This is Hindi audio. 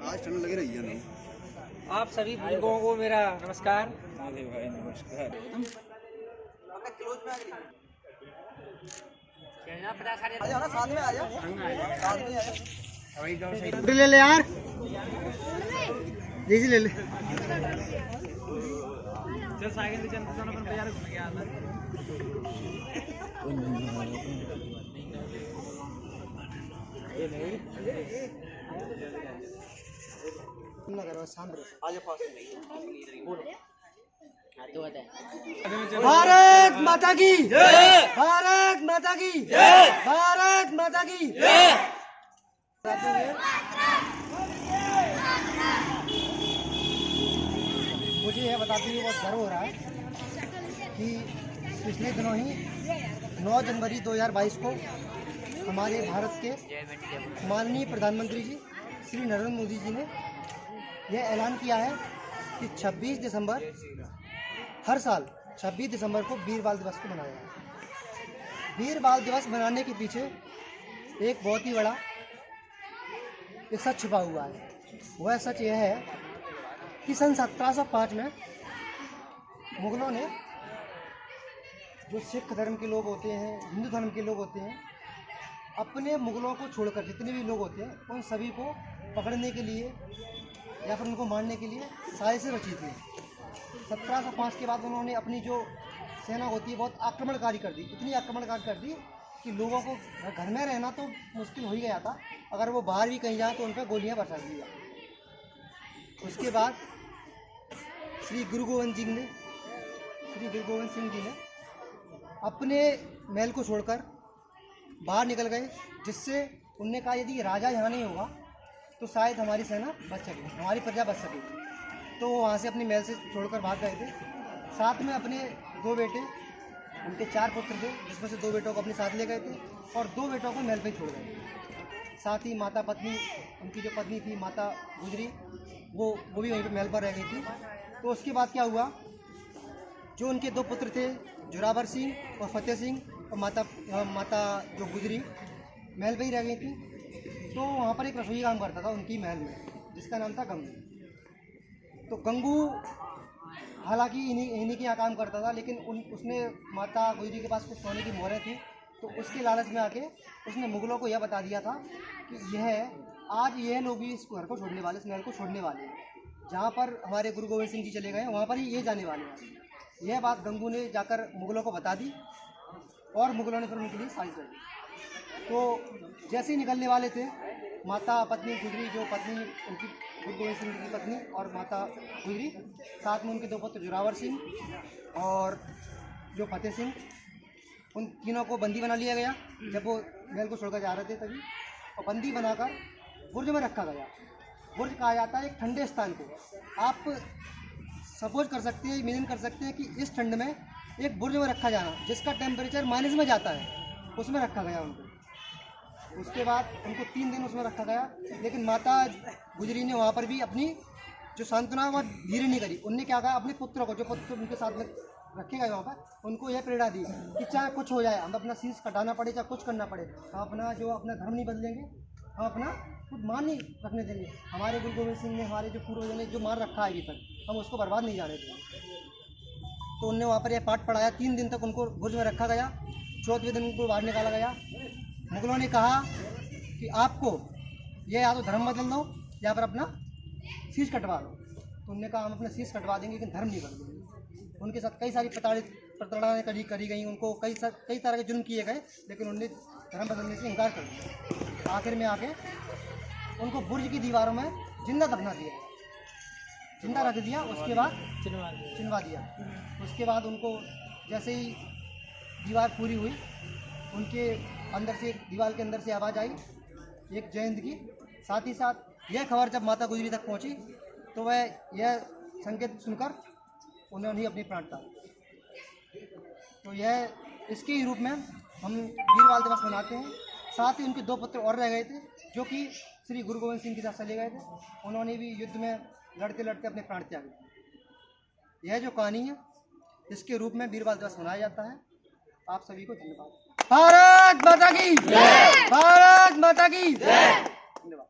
आज ठंड लगी रही है नहीं। आप सभी बुजुर्गों को मेरा नमस्कार। अरे भाई नमस्कार। ले ले यार, जी ले ले। चल साइकिल चल अपन बाजार घूम के आता। भारत माता की जय, भारत माता की जय, भारत माता की जय। मुझे यह बताते हुए बहुत गर्व हो रहा है कि पिछले दिनों ही 9 जनवरी 2022 को हमारे भारत के माननीय प्रधानमंत्री जी श्री नरेंद्र मोदी जी ने यह ऐलान किया है कि 26 दिसंबर हर साल 26 दिसंबर को वीर बाल दिवस को मनाया जाए। वीर बाल दिवस मनाने के पीछे एक बहुत ही बड़ा एक सच छुपा हुआ है। वह सच यह है कि सन 1705 में मुगलों ने, जो सिख धर्म के लोग होते हैं, हिंदू धर्म के लोग होते हैं, अपने मुगलों को छोड़कर जितने भी लोग होते हैं उन सभी को पकड़ने के लिए या फिर उनको मारने के लिए साजिशें रची थी। 1705 के बाद उन्होंने अपनी जो सेना होती है बहुत आक्रमणकारी कर दी, इतनी आक्रमणकारी कर दी कि लोगों को घर में रहना तो मुश्किल हो ही गया था, अगर वो बाहर भी कहीं जाए तो उन पर गोलियाँ बरसा दी। उसके बाद श्री गुरु गोविंद सिंह जी ने अपने महल को छोड़कर बाहर निकल गए, जिससे उनने कहा यदि राजा यहाँ नहीं होगा तो शायद हमारी सेना बच सकेगी, हमारी प्रजा बच सकेगी। तो वो वहाँ से अपनी महल से छोड़कर भाग गए थे। साथ में अपने 2 बेटे, उनके 4 पुत्र थे, जिसमें से 2 बेटों को अपने साथ ले गए थे और 2 बेटों को महल पे छोड़ गए। साथ ही माता पत्नी, उनकी जो पत्नी थी माता गुजरी, वो भी वहीं पे महल पर रह गई थी। तो उसके बाद क्या हुआ, जो उनके 2 पुत्र थे जोरावर सिंह और फतेह सिंह और माता जो गुजरी महल पे ही रह गई थी। तो वहाँ पर एक रसोई काम करता था उनकी महल में, जिसका नाम था गंगू। तो गंगू हालांकि इन्हीं के यहाँ काम करता था, लेकिन उसने माता गुजरी के पास कुछ सोने की मोहरें थी, तो उसके लालच में आके उसने मुगलों को यह बता दिया था कि आज यह लोग भी इस घर को छोड़ने वाले, इस महल को छोड़ने वाले हैं, जहाँ पर हमारे गुरु गोविंद सिंह जी चले गए वहाँ पर ही ये जाने वाले हैं। यह बात गंगू ने जाकर मुगलों को बता दी और मुगलों ने फिर उनके लिए साजिश कर दी। तो जैसे ही निकलने वाले थे, माता पत्नी गुजरी, जो पत्नी उनकी गुरु गोविंद सिंह जी की पत्नी और माता गुजरी, साथ में उनके 2 पुत्र जोरावर सिंह और जो फतेह सिंह, उन तीनों को बंदी बना लिया गया जब वो महल को छोड़कर जा रहे थे तभी, और बंदी बनाकर बुर्ज में रखा गया। बुर्ज कहा जाता है एक ठंडे स्थान को। आप सपोज कर सकते हैं, इमेजिन कर सकते हैं कि इस ठंड में एक बुर्ज में रखा जाना जिसका टेम्परेचर माइनस में जाता है, उसमें रखा गया उनको। उसके बाद उनको 3 दिन उसमें रखा गया, लेकिन माता गुजरी ने वहाँ पर भी अपनी जो सांत्वना वह धीरे नहीं करी। उनने क्या कहा, अपने पुत्रों को, जो पुत्र उनके साथ में रखे गए वहाँ पर, उनको यह प्रेरणा दी कि चाहे कुछ हो जाए, हम अपना शीश कटाना पड़े, चाहे कुछ करना पड़े, हम अपना धर्म नहीं बदलेंगे, हम अपना खुद मान नहीं रखने देंगे। हमारे गुरु गोविंद सिंह ने, हमारे जो पूर्वजों ने जो मान रखा है अभी तक, हम उसको बर्बाद नहीं जाने देंगे। तो उनने वहाँ पर यह पाठ पढ़ाया। 3 दिन तक उनको बुर्ज में रखा गया। 4वें दिन उनको बाहर निकाला गया। मुगलों ने कहा कि आपको ये या तो धर्म बदल दो या फिर अपना शीश कटवा दो। तो उन्होंने कहा हम अपना शीश कटवा देंगे लेकिन धर्म नहीं बदलेंगे। उनके साथ कई सारी प्रताड़नाएं करी गई, उनको कई तरह के जुर्म किए गए, लेकिन उन्होंने धर्म बदलने से इनकार कर दिया। आखिर में आके उनको बुर्ज की दीवारों में जिंदा दफना दिया, जिंदा रख दिया। उसके बाद चिनवा दिया। उसके बाद उनको जैसे ही दीवार पूरी हुई, उनके अंदर से, दीवार के अंदर से आवाज़ आई एक जय हिंद की। साथ ही साथ यह खबर जब माता गुजरी तक पहुंची तो वह यह संकेत सुनकर उन्होंने अपनी प्राण त्याग। तो यह इसके ही रूप में हम वीर बाल दिवस मनाते हैं। साथ ही उनके 2 पुत्र और रह गए थे जो कि श्री गुरु गोविंद सिंह के साथ चले गए थे। उन्होंने भी युद्ध में लड़ते लड़ते अपने प्राण त्यागे। यह जो कहानी है, इसके रूप में वीर बाल दिवस मनाया जाता है। आप सभी को धन्यवाद। भारत माता की जय, भारत माता की जय। धन्यवाद।